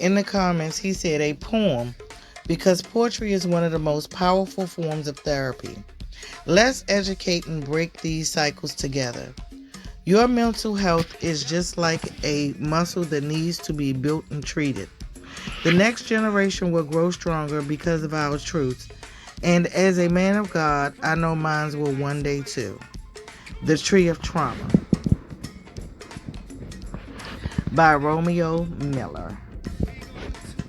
in the comments, he said a poem because poetry is one of the most powerful forms of therapy. Let's educate and break these cycles together. Your mental health is just like a muscle that needs to be built and treated. The next generation will grow stronger because of our truths. And as a man of God, I know mine will one day too. The Tree of Trauma by Romeo Miller.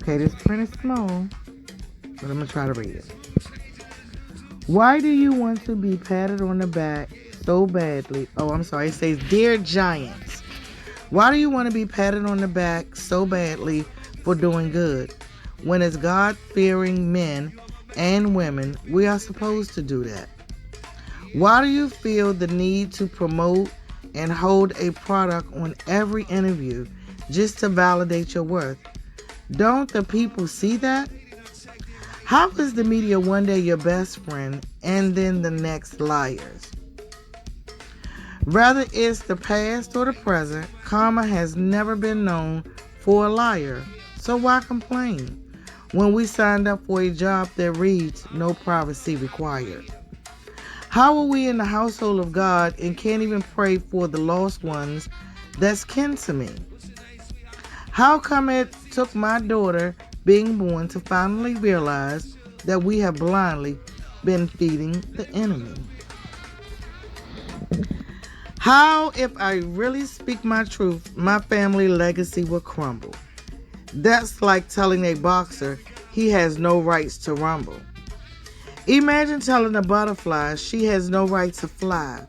Okay, this print is small, but I'm going to try to read it. Why do you want to be patted on the back so badly? Oh, I'm sorry. It says, Dear Giants, why do you want to be patted on the back so badly for doing good? When as God-fearing men and women, we are supposed to do that. Why do you feel the need to promote and hold a product on every interview just to validate your worth? Don't the people see that? How is the media one day your best friend and then the next liars? Whether it's the past or the present, karma has never been known for a liar. So why complain when we signed up for a job that reads no privacy required? How are we in the household of God and can't even pray for the lost ones that's kin to me? How come it took my daughter being born to finally realize that we have blindly been feeding the enemy? How, if I really speak my truth, my family legacy will crumble? That's like telling a boxer he has no rights to rumble. Imagine telling a butterfly she has no right to fly.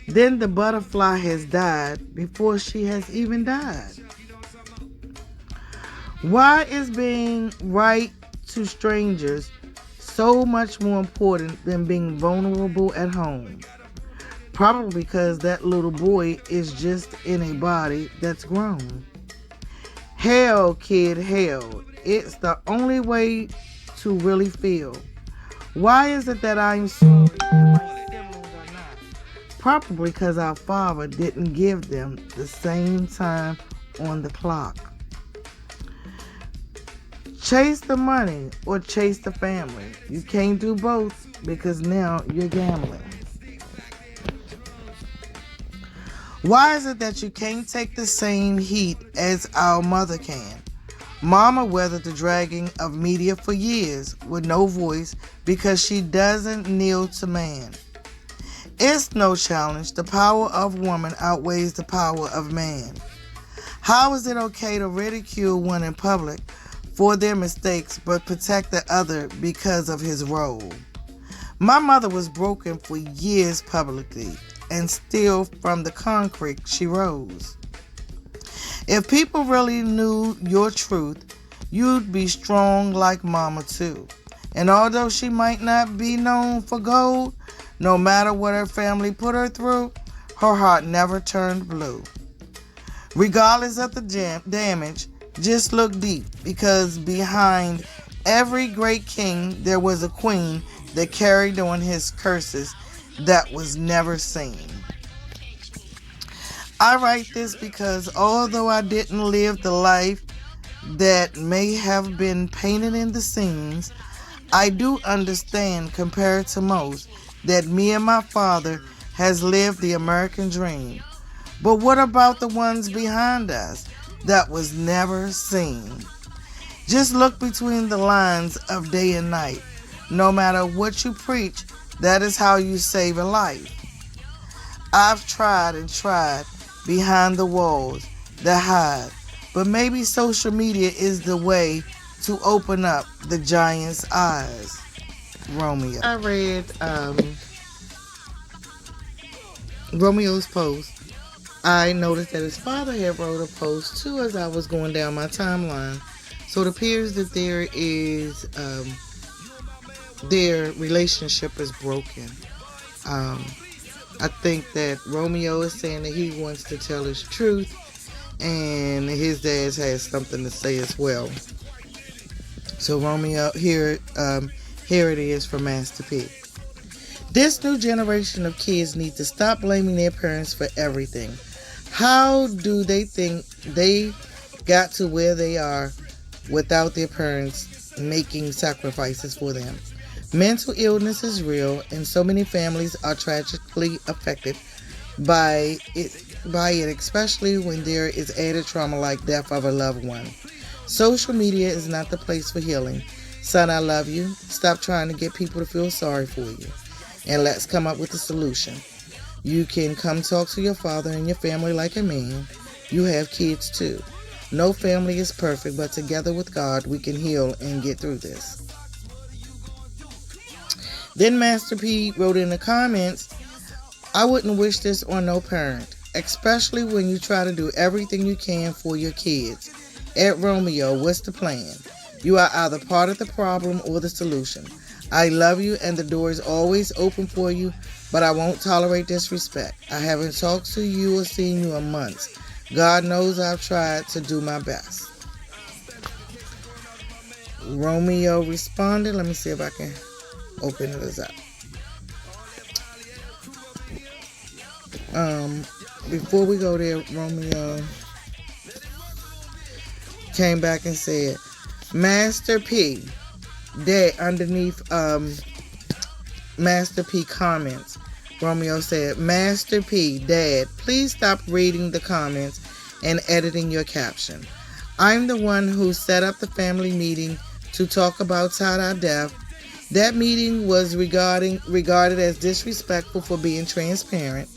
Then the butterfly has died before she has even died. Why is being right to strangers so much more important than being vulnerable at home? Probably because that little boy is just in a body that's grown. Hell, kid, hell. It's the only way to really feel. Why is it that I'm sorry and my siblings are not? Probably because our father didn't give them the same time on the clock. Chase the money or chase the family. You can't do both because now you're gambling. Why is it that you can't take the same heat as our mother can? Mama weathered the dragging of media for years with no voice because she doesn't kneel to man. It's no challenge. The power of woman outweighs the power of man. How is it okay to ridicule one in public for their mistakes but protect the other because of his role? My mother was broken for years publicly, and still from the concrete she rose. If people really knew your truth, you'd be strong like mama too. And although she might not be known for gold, no matter what her family put her through, her heart never turned blue. Regardless of the damage, just look deep, because behind every great king there was a queen that carried on his curses that was never seen. I write this because although I didn't live the life that may have been painted in the scenes, I do understand, compared to most, that me and my father has lived the American dream. But what about the ones behind us that was never seen? Just look between the lines of day and night. No matter what you preach, that is how you save a life. I've tried and tried behind the walls that hide, but maybe social media is the way to open up the giant's eyes. Romeo. I read Romeo's post. I noticed that his father had wrote a post too as I was going down my timeline. So it appears that their relationship is broken. I think that Romeo is saying that he wants to tell his truth, and his dad has something to say as well. So Romeo, here it is from Master P. This new generation of kids need to stop blaming their parents for everything. How do they think they got to where they are without their parents making sacrifices for them. Mental illness is real, and so many families are tragically affected by it, especially when there is added trauma like death of a loved one. Social media is not the place for healing. Son, I love you. Stop trying to get people to feel sorry for you. And let's come up with a solution. You can come talk to your father and your family like a man. You have kids too. No family is perfect, but together with God, we can heal and get through this. Then Master P wrote in the comments, I wouldn't wish this on no parent, especially when you try to do everything you can for your kids. At Romeo, what's the plan? You are either part of the problem or the solution. I love you and the door is always open for you, but I won't tolerate disrespect. I haven't talked to you or seen you in months. God knows I've tried to do my best. Romeo responded. Let me see if I can open this up. Before we go there, Romeo came back and said, Master P, Dad, underneath Master P comments, Romeo said, Master P, Dad, please stop reading the comments and editing your caption. I'm the one who set up the family meeting to talk about tie-dye death. That meeting was regarded as disrespectful for being transparent.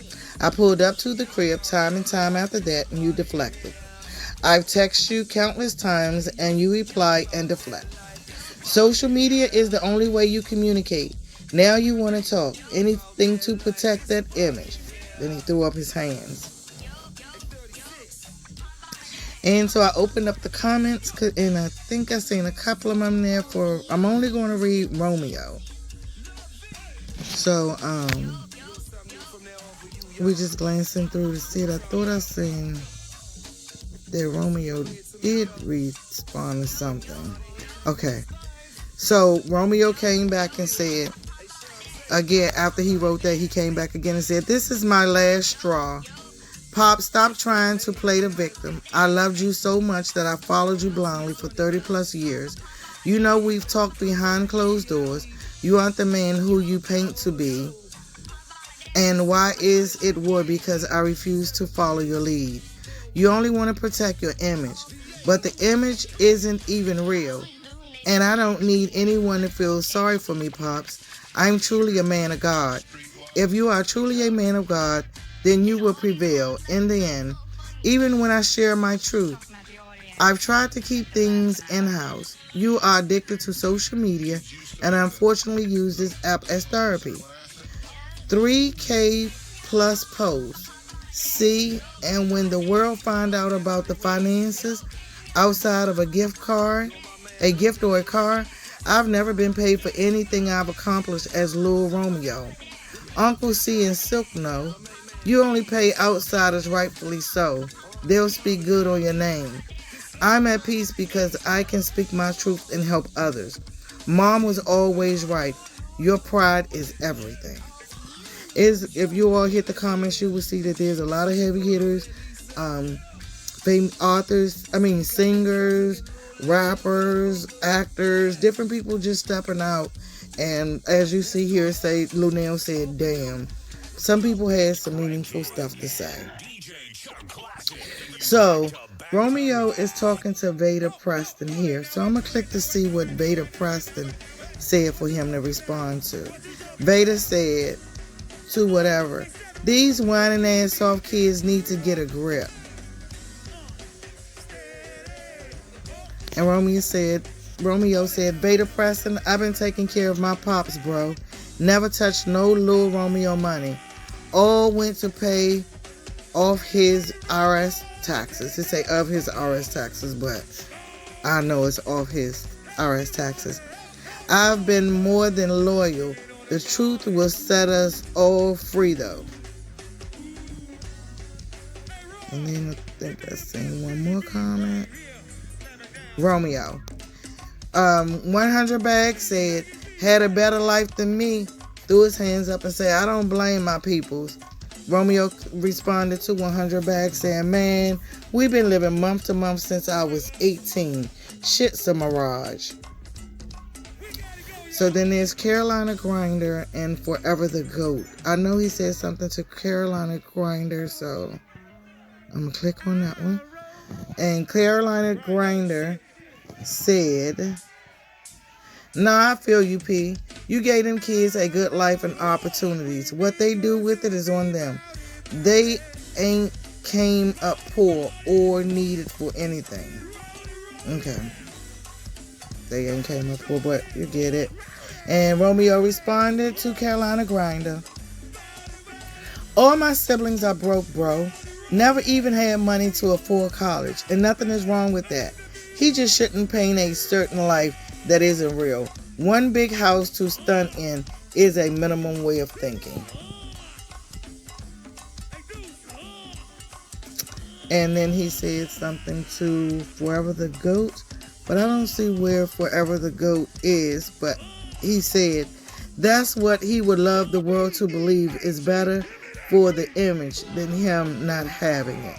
I pulled up to the crib time and time after that, and you deflected. I've texted you countless times, and you reply and deflect. Social media is the only way you communicate. Now you want to talk. Anything to protect that image. Then he threw up his hands. And so I opened up the comments, and I think I seen a couple of them there I'm only going to read Romeo. So, we just glancing through to see it. I thought I seen that Romeo did respond to something. Okay. So Romeo came back and said, again, after he wrote that, he came back again and said, this is my last straw. Pop, stop trying to play the victim. I loved you so much that I followed you blindly for 30 plus years. You know we've talked behind closed doors. You aren't the man who you paint to be. And why is it war? Because I refuse to follow your lead. You only want to protect your image, but the image isn't even real. And I don't need anyone to feel sorry for me, Pops. I'm truly a man of God. If you are truly a man of God, then you will prevail in the end. Even when I share my truth, I've tried to keep things in-house. You are addicted to social media and unfortunately use this app as therapy. 3K plus posts. See, and when the world find out about the finances outside of a gift or a car, I've never been paid for anything I've accomplished as Lil Romeo. Uncle C and Silk know. You only pay outsiders, rightfully so. They'll speak good on your name. I'm at peace because I can speak my truth and help others. Mom was always right. Your pride is everything. If you all hit the comments, you will see that there's a lot of heavy hitters, singers, rappers, actors, different people just stepping out. And as you see here, Lunel said, damn. Some people had some meaningful stuff to say. So, Romeo is talking to Veda Preston here. So I'm going to click to see what Veda Preston said for him to respond to. Veda said, to whatever. These whining ass soft kids need to get a grip. And Romeo said, Veda Preston, I've been taking care of my pops, bro. Never touched no Lil Romeo money. All went to pay off his RS taxes. They say of his RS taxes, but I know it's off his RS taxes. I've been more than loyal. The truth will set us all free, though. And then I think I seen one more comment. Romeo. 100 Bag said, had a better life than me. Threw his hands up and said, I don't blame my peoples. Romeo responded to 100 back saying, man, we've been living month to month since I was 18. Shit's a mirage. So then there's Carolina Grinder and Forever the Goat. I know he said something to Carolina Grinder, so I'm going to click on that one. And Carolina Grinder said, nah, I feel you, P. You gave them kids a good life and opportunities. What they do with it is on them. They ain't came up poor or needed for anything. Okay. They ain't came up poor, but you get it. And Romeo responded to Carolina Grinder. All my siblings are broke, bro. Never even had money to afford college. And nothing is wrong with that. He just shouldn't paint a certain life that isn't real. One big house to stunt in is a minimum way of thinking. And then he said something to Forever the Goat. But I don't see where Forever the Goat is. But he said, that's what he would love the world to believe is better for the image than him not having it.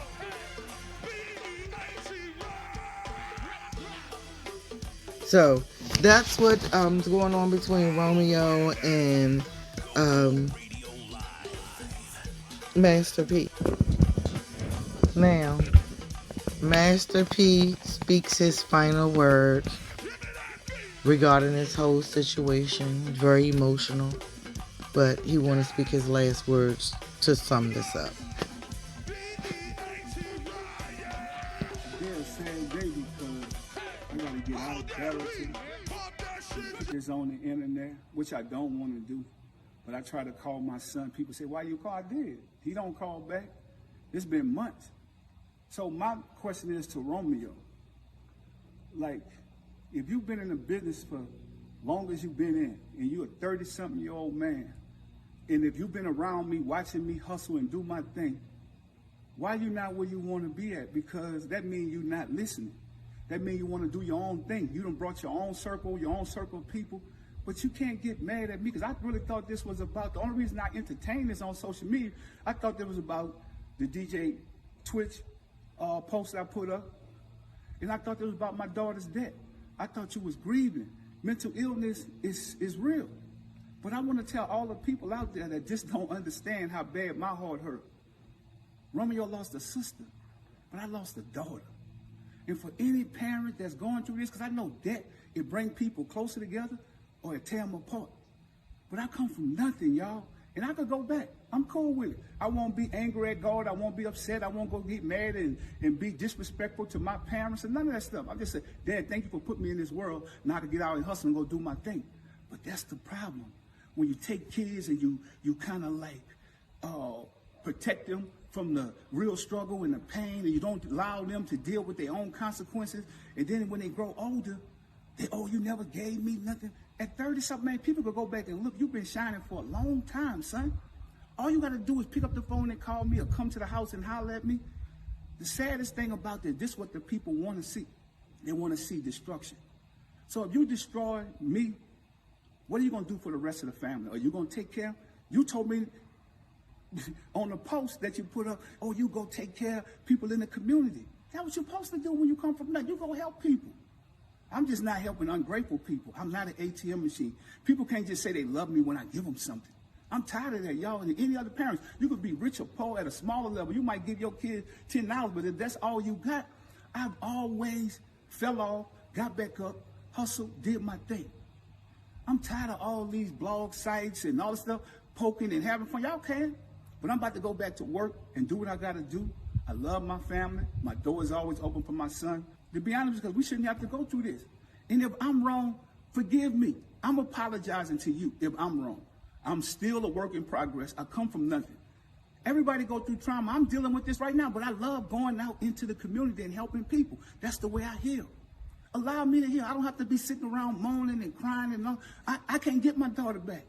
So that's what's going on between Romeo and Master P. Now, Master P speaks his final word regarding this whole situation. Very emotional, but he want to speak his last words to sum this up. I gotta get out of character, put this on the internet, which I don't want to do. But I try to call my son. People say, why you call? I did. He don't call back. It's been months. So my question is to Romeo. Like, if you've been in the business for long as you've been in, and you're a 30-something-year-old man, and if you've been around me, watching me hustle and do my thing, why you not where you want to be at? Because that means you're not listening. That means you want to do your own thing. You done brought your own circle of people, but you can't get mad at me because I really thought this was about, the only reason I entertained this on social media, I thought it was about the DJ Twitch post I put up, and I thought it was about my daughter's death. I thought you was grieving. Mental illness is real. But I want to tell all the people out there that just don't understand how bad my heart hurt. Romeo lost a sister, but I lost a daughter. And for any parent that's going through this, because I know debt, it brings people closer together or it tear them apart. But I come from nothing, y'all. And I could go back. I'm cool with it. I won't be angry at God. I won't be upset. I won't go get mad and be disrespectful to my parents and none of that stuff. I just say, Dad, thank you for putting me in this world. Now I can get out and hustle and go do my thing. But that's the problem. When you take kids and you kind of like protect them from the real struggle and the pain, and you don't allow them to deal with their own consequences. And then when they grow older, you never gave me nothing. At 30-something, man, people could go back and look. You've been shining for a long time, son. All you got to do is pick up the phone and call me or come to the house and holler at me. The saddest thing about this is what the people want to see. They want to see destruction. So if you destroy me, what are you going to do for the rest of the family? Are you going to take care? You told me on the post that you put up, oh, you go take care of people in the community. That's what you're supposed to do when you come from nothing. You go help people. I'm just not helping ungrateful people. I'm not an ATM machine. People can't just say they love me when I give them something. I'm tired of that, y'all. And any other parents, you could be rich or poor at a smaller level. You might give your kid $10, but if that's all you got, I've always fell off, got back up, hustled, did my thing. I'm tired of all these blog sites and all this stuff, poking and having fun. Y'all can, but I'm about to go back to work and do what I got to do. I love my family. My door is always open for my son. To be honest, because we shouldn't have to go through this. And if I'm wrong, forgive me. I'm apologizing to you if I'm wrong. I'm still a work in progress. I come from nothing. Everybody go through trauma. I'm dealing with this right now, but I love going out into the community and helping people. That's the way I heal. Allow me to heal. I don't have to be sitting around moaning and crying and all. I can't get my daughter back.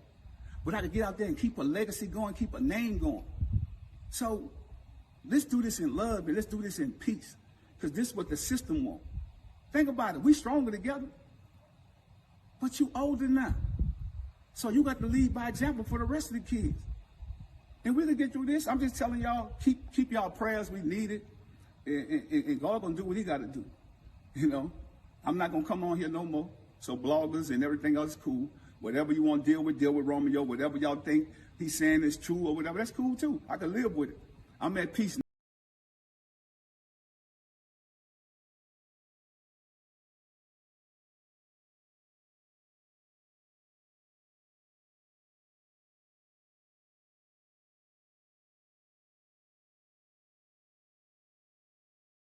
But I can get out there and keep a legacy going, keep a name going. So let's do this in love and let's do this in peace. Because this is what the system wants. Think about it. We stronger together. But you older now. So you got to lead by example for the rest of the kids. and we can get through this. I'm just telling y'all, keep y'all prayers. We need it, and God gonna do what He got to do. You know, I'm not gonna come on here no more. So bloggers and everything else is cool. Whatever you want to deal with Romeo. Whatever y'all think he's saying is true or whatever, that's cool too. I can live with it. I'm at peace now.